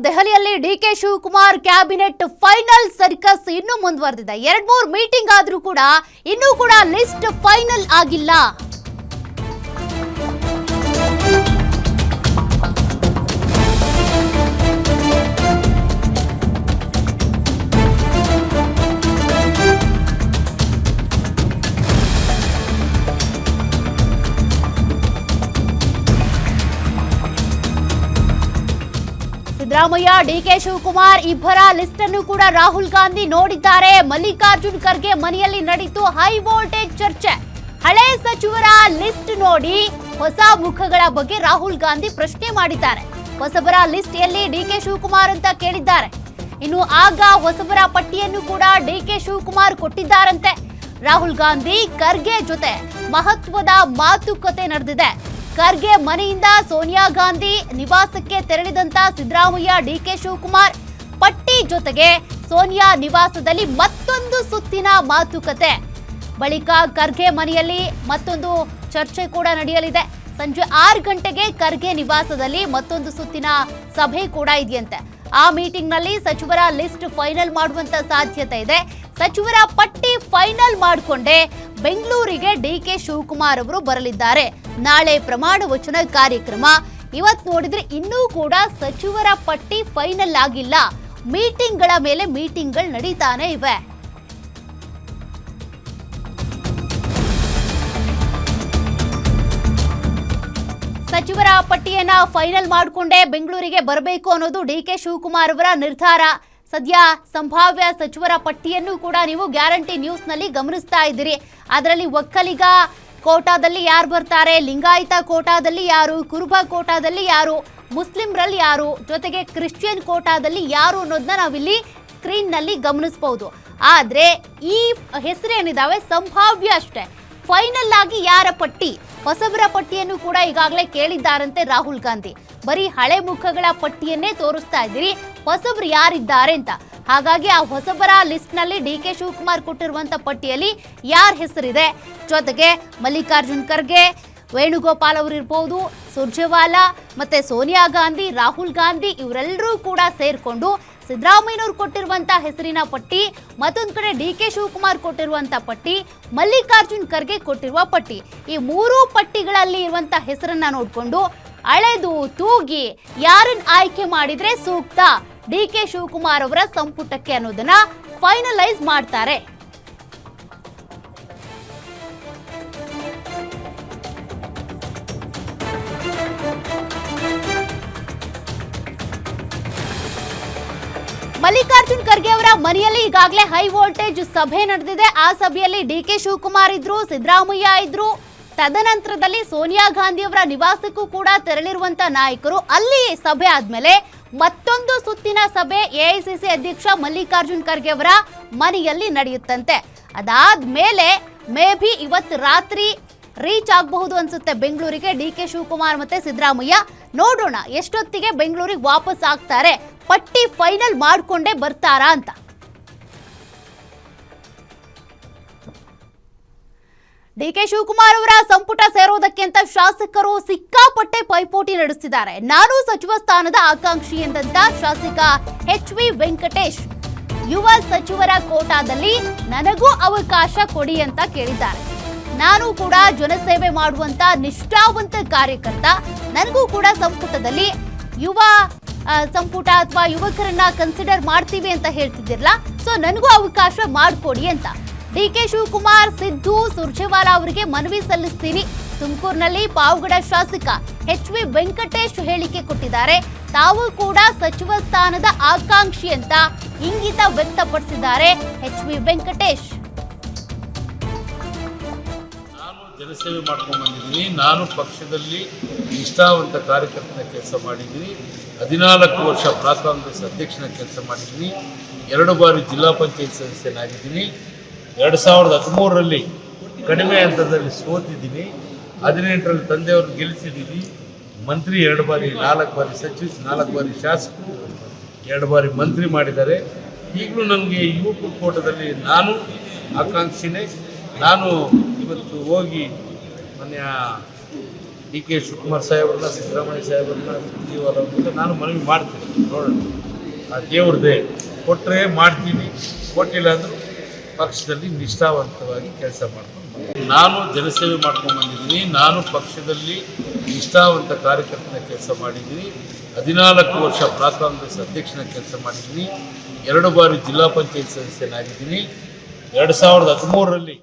ದೆಹಲಿಯಲ್ಲಿ DK Shivakumar cabinet final circus ಇನ್ನೂ ಮುಂದುವರೆದಿದೆ. 2-3 ಮೀಟಿಂಗ್ ಆದ್ರೂ ಕೂಡ ಇನ್ನೂ ಕೂಡ ಲಿಸ್ಟ್ ಫೈನಲ್ ಆಗಿಲ್ಲ. ಸಿದ್ದರಾಮಯ್ಯ, ಡಿಕೆ ಶಿವಕುಮಾರ್ ಇಬ್ಬರ ಲಿಸ್ಟ್ ಅನ್ನು ಕೂಡ ರಾಹುಲ್ ಗಾಂಧಿ ನೋಡಿದ್ದಾರೆ. ಮಲ್ಲಿಕಾರ್ಜುನ್ ಖರ್ಗೆ ಮನೆಯಲ್ಲಿ ನಡೆಯಿತು ಹೈ ವೋಲ್ಟೇಜ್ ಚರ್ಚೆ. ಹಳೆ ಸಚಿವರ ಲಿಸ್ಟ್ ನೋಡಿ ಹೊಸ ಮುಖಗಳ ಬಗ್ಗೆ ರಾಹುಲ್ ಗಾಂಧಿ ಪ್ರಶ್ನೆ ಮಾಡಿದ್ದಾರೆ. ಹೊಸಬರ ಲಿಸ್ಟ್ ಎಲ್ಲಿ ಡಿಕೆ ಶಿವಕುಮಾರ್ ಅಂತ ಕೇಳಿದ್ದಾರೆ. ಇನ್ನು ಆಗ ಹೊಸಬರ ಪಟ್ಟಿಯನ್ನು ಕೂಡ ಡಿಕೆ ಶಿವಕುಮಾರ್ ಕೊಟ್ಟಿದ್ದಾರಂತೆ. ರಾಹುಲ್ ಗಾಂಧಿ ಖರ್ಗೆ ಜೊತೆ ಮಹತ್ವದ ಮಾತುಕತೆ ನಡೆದಿದೆ. ಖರ್ಗೆ ಮನೆಯಿಂದ ಸೋನಿಯಾ ಗಾಂಧಿ ನಿವಾಸಕ್ಕೆ ತೆರಳಿದಂತ ಸಿದ್ದರಾಮಯ್ಯ, ಡಿಕೆ ಶಿವಕುಮಾರ್ ಪಟ್ಟಿ ಜೊತೆಗೆ ಸೋನಿಯಾ ನಿವಾಸದಲ್ಲಿ ಮತ್ತೊಂದು ಸುತ್ತಿನ ಮಾತುಕತೆ. ಬಳಿಕ ಖರ್ಗೆ ಮನೆಯಲ್ಲಿ ಮತ್ತೊಂದು ಚರ್ಚೆ ಕೂಡ ನಡೆಯಲಿದೆ. ಸಂಜೆ 6 ಗಂಟೆಗೆ ಖರ್ಗೆ ನಿವಾಸದಲ್ಲಿ ಮತ್ತೊಂದು ಸುತ್ತಿನ ಸಭೆ ಕೂಡ ಇದೆಯಂತೆ. ಆ ಮೀಟಿಂಗ್ ನಲ್ಲಿ ಸಚಿವರ ಲಿಸ್ಟ್ ಫೈನಲ್ ಮಾಡುವಂತ ಸಾಧ್ಯತೆ ಇದೆ. ಸಚಿವರ ಪಟ್ಟಿ ಫೈನಲ್ ಮಾಡಿಕೊಂಡೇ ಬೆಂಗಳೂರಿಗೆ ಡಿಕೆ ಶಿವಕುಮಾರ್ ಅವರು ಬರಲಿದ್ದಾರೆ. ನಾಳೆ ಪ್ರಮಾಣ ವಚನ ಕಾರ್ಯಕ್ರಮ. ಇವತ್ತು ನೋಡಿದ್ರೆ ಇನ್ನೂ ಕೂಡ ಸಚಿವರ ಪಟ್ಟಿ ಫೈನಲ್ ಆಗಿಲ್ಲ. ಮೀಟಿಂಗ್ಗಳ ಮೇಲೆ ಮೀಟಿಂಗ್ಗಳು ನಡೀತಾನೆ ಇವೆ. ಸಚಿವರ ಪಟ್ಟಿಯನ್ನ ಫೈನಲ್ ಮಾಡಿಕೊಂಡೇ ಬೆಂಗಳೂರಿಗೆ ಬರಬೇಕು ಅನ್ನೋದು ಡಿಕೆ ಶಿವಕುಮಾರ್ ಅವರ ನಿರ್ಧಾರ. ಸದ್ಯ ಸಂಭಾವ್ಯ ಸಚಿವರ ಪಟ್ಟಿಯನ್ನು ಕೂಡ ನೀವು ಗ್ಯಾರಂಟಿ ನ್ಯೂಸ್ ನಲ್ಲಿ ಗಮನಿಸ್ತಾ ಇದ್ದೀರಿ. ಅದರಲ್ಲಿ ಒಕ್ಕಲಿಗ ಕೋಟಾದಲ್ಲಿ ಯಾರು ಬರ್ತಾರೆ, ಲಿಂಗಾಯತ ಕೋಟಾದಲ್ಲಿ ಯಾರು, ಕುರುಬ ಕೋಟಾದಲ್ಲಿ ಯಾರು, ಮುಸ್ಲಿಂರಲ್ಲಿ ಯಾರು, ಜೊತೆಗೆ ಕ್ರಿಶ್ಚಿಯನ್ ಕೋಟಾದಲ್ಲಿ ಯಾರು ಅನ್ನೋದನ್ನ ನಾವಿಲ್ಲಿ ಸ್ಕ್ರೀನ್ ನಲ್ಲಿ ಗಮನಿಸಬಹುದು. ಆದ್ರೆ ಈ ಹೆಸರೇನಿದಾವೆ ಸಂಭಾವ್ಯ ಅಷ್ಟೇ. ಫೈನಲ್ ಆಗಿ ಯಾರ ಪಟ್ಟಿ, ಹೊಸಬರ ಪಟ್ಟಿಯನ್ನು ಕೂಡ ಈಗಾಗಲೇ ಕೇಳಿದ್ದಾರಂತೆ ರಾಹುಲ್ ಗಾಂಧಿ. ಬರೀ ಹಳೆ ಮುಖಗಳ ಪಟ್ಟಿಯನ್ನೇ ತೋರಿಸ್ತಾ ಇದ್ದೀರಿ, ಹೊಸಬರು ಯಾರಿದ್ದಾರೆ ಅಂತ. ಹಾಗಾಗಿ ಆ ಹೊಸಬರ ಲಿಸ್ಟ್ ನಲ್ಲಿ ಡಿಕೆ ಶಿವಕುಮಾರ್ ಕೊಟ್ಟಿರುವಂತ ಪಟ್ಟಿಯಲ್ಲಿ ಯಾರ ಹೆಸರಿದೆ, ಜೊತೆಗೆ ಮಲ್ಲಿಕಾರ್ಜುನ್ ಖರ್ಗೆ, ವೇಣುಗೋಪಾಲ್ ಅವರು ಇರ್ಬೋದು, ಸುರ್ಜೇವಾಲಾ ಮತ್ತೆ ಸೋನಿಯಾ ಗಾಂಧಿ, ರಾಹುಲ್ ಗಾಂಧಿ ಇವರೆಲ್ಲರೂ ಕೂಡ ಸೇರ್ಕೊಂಡು ಸಿದ್ದರಾಮಯ್ಯನವರು ಕೊಟ್ಟಿರುವಂತ ಹೆಸರಿನ ಪಟ್ಟಿ, ಮತ್ತೊಂದು ಕಡೆ ಡಿಕೆ ಶಿವಕುಮಾರ್ ಕೊಟ್ಟಿರುವಂತ ಪಟ್ಟಿ, ಮಲ್ಲಿಕಾರ್ಜುನ್ ಖರ್ಗೆ ಕೊಟ್ಟಿರುವ ಪಟ್ಟಿ, ಈ 3 ಪಟ್ಟಿಗಳಲ್ಲಿ ಇರುವಂತ ಹೆಸರನ್ನ ನೋಡಿಕೊಂಡು ಅಳೆದು ತೂಗಿ ಯಾರನ್ನ ಆಯ್ಕೆ ಮಾಡಿದ್ರೆ ಸೂಕ್ತ ಡಿಕೆ ಶಿವಕುಮಾರ್ ಅವರ ಸಂಪುಟಕ್ಕೆ ಅನ್ನೋದನ್ನ ಫೈನಲೈಸ್ ಮಾಡ್ತಾರೆ. ಮಲ್ಲಿಕಾರ್ಜುನ್ ಖರ್ಗೆ ಅವರ ಮನೆಯಲ್ಲಿ ಈಗಾಗಲೇ ಹೈ ವೋಲ್ಟೇಜ್ ಸಭೆ ನಡೆದಿದೆ. ಆ ಸಭೆಯಲ್ಲಿ ಡಿಕೆ ಶಿವಕುಮಾರ್ ಇದ್ರು, ಸಿದ್ದರಾಮಯ್ಯ ಇದ್ರು. ತದನಂತರದಲ್ಲಿ ಸೋನಿಯಾ ಗಾಂಧಿ ಅವರ ನಿವಾಸಕ್ಕೂ ಕೂಡ ತೆರಳಿರುವಂತ ನಾಯಕರು. ಅಲ್ಲಿ ಸಭೆ ಆದ್ಮೇಲೆ ಮತ್ತೊಂದು ಸುತ್ತಿನ ಸಭೆ ಎಐಸಿಸಿ ಅಧ್ಯಕ್ಷ ಮಲ್ಲಿಕಾರ್ಜುನ್ ಖರ್ಗೆ ಅವರ ಮನೆಯಲ್ಲಿ ನಡೆಯುತ್ತಂತೆ. ಅದಾದ್ಮೇಲೆ ಮೇ ಬಿ ಇವತ್ತು ರಾತ್ರಿ ರೀಚ್ ಆಗಬಹುದು ಅನ್ಸುತ್ತೆ ಬೆಂಗಳೂರಿಗೆ ಡಿಕೆ ಶಿವಕುಮಾರ್ ಮತ್ತೆ ಸಿದ್ದರಾಮಯ್ಯ. ನೋಡೋಣ ಎಷ್ಟೊತ್ತಿಗೆ ಬೆಂಗಳೂರಿಗೆ ವಾಪಸ್ ಆಗ್ತಾರೆ, ಪಟ್ಟಿ ಫೈನಲ್ ಮಾಡ್ಕೊಂಡೇ ಬರ್ತಾರಾ ಅಂತ. ಡಿಕೆ ಶಿವಕುಮಾರ್ ಅವರ ಸಂಪುಟ ಸೇರೋದಕ್ಕೆ ಅಂತ ಶಾಸಕರು ಸಿಕ್ಕಾಪಟ್ಟೆ ಪೈಪೋಟಿ ನಡೆಸಿದ್ದಾರೆ. ನಾನು ಸಚಿವ ಸ್ಥಾನದ ಆಕಾಂಕ್ಷಿ ಎಂದಂತ ಶಾಸಕ HV ವೆಂಕಟೇಶ್ ಯುವ ಸಚಿವರ ಕೋಟಾದಲ್ಲಿ ನನಗೂ ಅವಕಾಶ ಕೊಡಿ ಅಂತ ಕೇಳಿದ್ದಾರೆ. ನಾನು ಕೂಡ ಜನಸೇವೆ ಮಾಡುವಂತ ನಿಷ್ಠಾವಂತ ಕಾರ್ಯಕರ್ತ, ನನಗೂ ಕೂಡ ಸಂಪುಟದಲ್ಲಿ ಯುವ ಸಂಪುಟ ಅಥವಾ ಯುವಕರನ್ನ ಕನ್ಸಿಡರ್ ಮಾಡ್ತೀವಿ ಅಂತ ಹೇಳ್ತಿದ್ದಿರಲ್ಲ, ಸೊ ನನಗೂ ಅವಕಾಶ ಮಾಡಿಕೊಡಿ ಅಂತ ಡಿಕೆ ಶಿವಕುಮಾರ್, ಸಿದ್ದು, ಸುರ್ಜೇವಾಲಾ ಅವರಿಗೆ ಮನವಿ ಸಲ್ಲಿಸ್ತೀನಿ. ತುಮಕೂರಿನಲ್ಲಿ ಪಾವಗಡ ಶಾಸಕ HV ವೆಂಕಟೇಶ್ ಹೇಳಿಕೆ ಕೊಟ್ಟಿದ್ದಾರೆ. ತಾವು ಕೂಡ ಸಚಿವ ಸ್ಥಾನದ ಆಕಾಂಕ್ಷಿ ಅಂತ ಇಂಗಿತ ವ್ಯಕ್ತಪಡಿಸಿದ್ದಾರೆ HV ವೆಂಕಟೇಶ್. ನಾನು ಜನಸೇವೆ ಮಾಡ್ಕೊಂಡು ಬಂದಿದ್ದೀನಿ. ನಾನು ಪಕ್ಷದಲ್ಲಿ ನಿಷ್ಠಾವಂತ ಕಾರ್ಯಕರ್ತನ ಕೆಲಸ ಮಾಡಿದ್ದೀನಿ. 14 ವರ್ಷ ಬ್ಲಾಕ್ ಕಾಂಗ್ರೆಸ್ ಅಧ್ಯಕ್ಷನ ಕೆಲಸ ಮಾಡಿದ್ದೀನಿ. 2 ಬಾರಿ ಜಿಲ್ಲಾ ಪಂಚಾಯತ್ ಸದಸ್ಯನಾಗಿದ್ದೀನಿ. 2013ರಲ್ಲಿ ಕಡಿಮೆ ಹಂತದಲ್ಲಿ ಸೋತಿದ್ದೀನಿ. 18ರಲ್ಲಿ ತಂದೆಯವ್ರನ್ನ ಗೆಲ್ಲಿಸಿದ್ದೀನಿ. ಮಂತ್ರಿ 2 ಬಾರಿ, 4 ಬಾರಿ ಸಚಿವ, 4 ಬಾರಿ ಶಾಸಕ, 2 ಬಾರಿ ಮಂತ್ರಿ ಮಾಡಿದ್ದಾರೆ. ಈಗಲೂ ನನಗೆ ಯುವಕ ಕೋಟದಲ್ಲಿ ನಾನು ಆಕಾಂಕ್ಷಿನೇ. ನಾನು ಇವತ್ತು ಹೋಗಿ ಮೊನ್ನೆ ಡಿ ಕೆ ಶಿವಕುಮಾರ್ ಸಾಹೇಬ್ರನ್ನ, ಸಿದ್ದರಾಮಯ್ಯ ಸಾಹೇಬ್ರನ್ನ, ಸುರ್ಜೇವಾಲ ಅವ್ರನ್ನ ನಾನು ಮನವಿ ಮಾಡ್ತೀನಿ. ನೋಡೋಣ, ಆ ದೇವ್ರದ್ದೇ ಕೊಟ್ಟರೆ ಮಾಡ್ತೀನಿ, ಕೊಟ್ಟಿಲ್ಲ ಅಂದರೂ ಪಕ್ಷದಲ್ಲಿ ನಿಷ್ಠಾವಂತವಾಗಿ ಕೆಲಸ ಮಾಡ್ಕೊಂಡು ನಾನು ಜನಸೇವೆ ಮಾಡ್ಕೊಂಡು ಬಂದಿದ್ದೀನಿ. ನಾನು ಪಕ್ಷದಲ್ಲಿ ನಿಷ್ಠಾವಂತ ಕಾರ್ಯಕರ್ತನ ಕೆಲಸ ಮಾಡಿದ್ದೀನಿ. 14 ವರ್ಷ ಬ್ಲಾಕ್ ಕಾಂಗ್ರೆಸ್ ಅಧ್ಯಕ್ಷನ ಕೆಲಸ ಮಾಡಿದ್ದೀನಿ. 2 ಬಾರಿ ಜಿಲ್ಲಾ ಪಂಚಾಯತ್ ಸದಸ್ಯನಾಗಿದ್ದೀನಿ. 2013ರಲ್ಲಿ